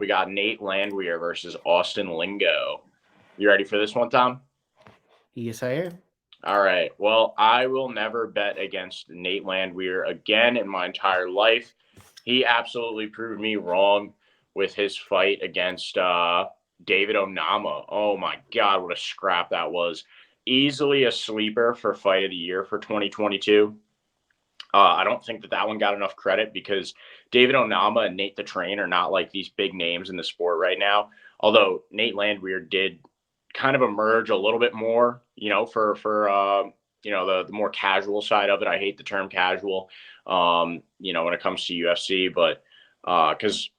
We got Nate Landwehr versus Austin Lingo. You ready for this one, Tom? Yes, I am. All right. Well, I will never bet against Nate Landwehr again in my entire life. He absolutely proved me wrong with his fight against David Onama. Oh my God, what a scrap that was. Easily a sleeper for fight of the year for 2022. I don't think that one got enough credit because David Onama and Nate the Train are not like these big names in the sport right now. Although Nate Landwehr did kind of emerge a little bit more, for the more casual side of it. I hate the term casual, when it comes to UFC, but because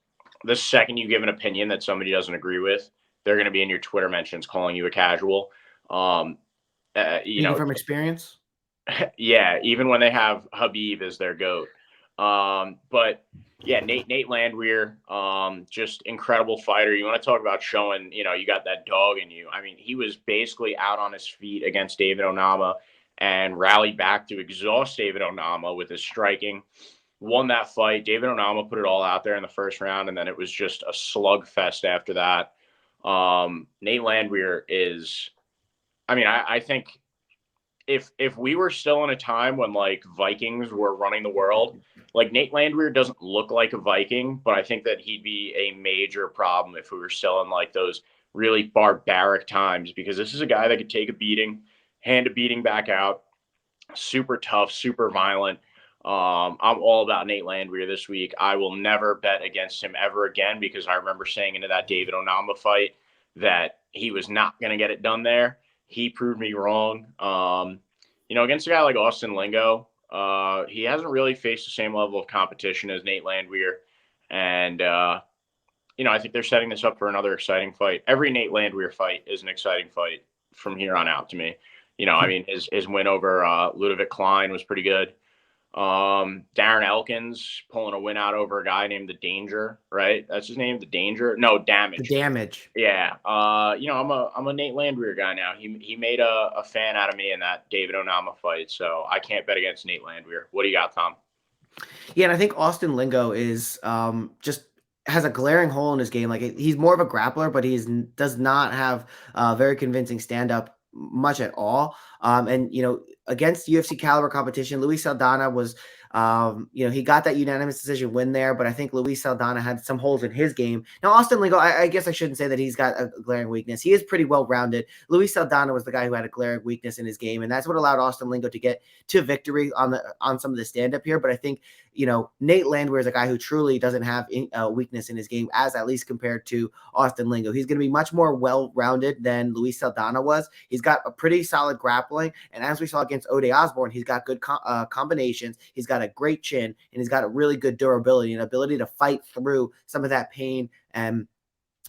the second you give an opinion that somebody doesn't agree with, they're going to be in your Twitter mentions calling you a casual. Um, Speaking from experience. Yeah, even when they have Habib as their goat. But yeah, Nate Landwehr, just incredible fighter. You want to talk about showing, you got that dog in you. I mean, he was basically out on his feet against David Onama and rallied back to exhaust David Onama with his striking. Won that fight. David Onama put it all out there in the first round, and then it was just a slugfest after that. Nate Landwehr is, I think if we were still in a time when like Vikings were running the world, like Nate Landwehr doesn't look like a Viking, but I think that he'd be a major problem if we were still in like those really barbaric times because this is a guy that could take a beating, hand a beating back out, super tough, super violent. I'm all about Nate Landwehr this week. I will never bet against him ever again because I remember saying into that David Onama fight that he was not going to get it done there. He proved me wrong. Against a guy like Austin Lingo, he hasn't really faced the same level of competition as Nate Landwehr. And, I think they're setting this up for another exciting fight. Every Nate Landwehr fight is an exciting fight from here on out to me. His win over Ludovic Klein was pretty good. Darren Elkins pulling a win out over a guy named The Danger, right? That's his name, The Danger. No, Damage. The Damage. Yeah. I'm a Nate Landwehr guy now. He made a fan out of me in that David Onama fight, so I can't bet against Nate Landwehr. What do you got, Tom? Yeah, and I think Austin Lingo is just has a glaring hole in his game. Like he's more of a grappler, but does not have very convincing stand up much at all. And against UFC caliber competition, Luis Saldana was he got that unanimous decision win there, but I think Luis Saldana had some holes in his game. Now, Austin Lingo, I guess I shouldn't say that he's got a glaring weakness. He is pretty well rounded. Luis Saldana was the guy who had a glaring weakness in his game, and that's what allowed Austin Lingo to get to victory on some of the stand up here. But I think Nate Landwehr is a guy who truly doesn't have a weakness in his game, as at least compared to Austin Lingo. He's going to be much more well-rounded than Luis Saldana was. He's got a pretty solid grappling, and as we saw against Ode Osborne, he's got good combinations. He's got a great chin, and he's got a really good durability and ability to fight through some of that pain. And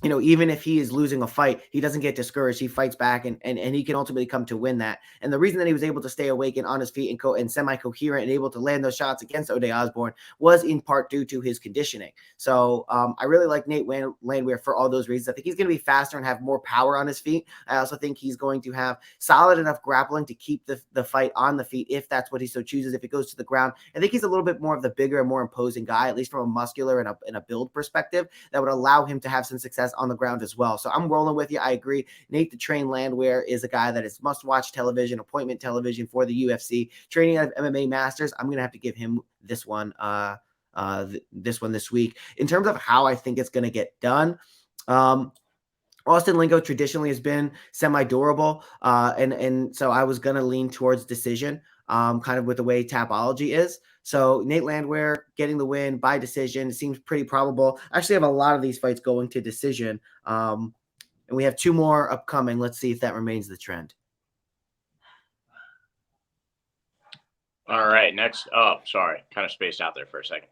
even if he is losing a fight, he doesn't get discouraged. He fights back and he can ultimately come to win that. And the reason that he was able to stay awake and on his feet and semi-coherent and able to land those shots against Ode Osborne was in part due to his conditioning. So I really like Nate Landwehr for all those reasons. I think he's going to be faster and have more power on his feet. I also think he's going to have solid enough grappling to keep the fight on the feet if that's what he so chooses. If it goes to the ground, I think he's a little bit more of the bigger and more imposing guy, at least from a muscular and a build perspective, that would allow him to have some success on the ground as well. So I'm rolling with you. I agree. Nate the Train Landwehr is a guy that is must-watch television, appointment television for the UFC. Training out of MMA Masters, I'm going to have to give him this one this week. In terms of how I think it's going to get done, Austin Lingo traditionally has been semi-durable, and so I was going to lean towards decision, kind of with the way Tapology is. So Nate Landwehr getting the win by decision seems pretty probable. I actually have a lot of these fights going to decision, and we have two more upcoming. Let's see if that remains the trend. All right, next up. Sorry, kind of spaced out there for a second.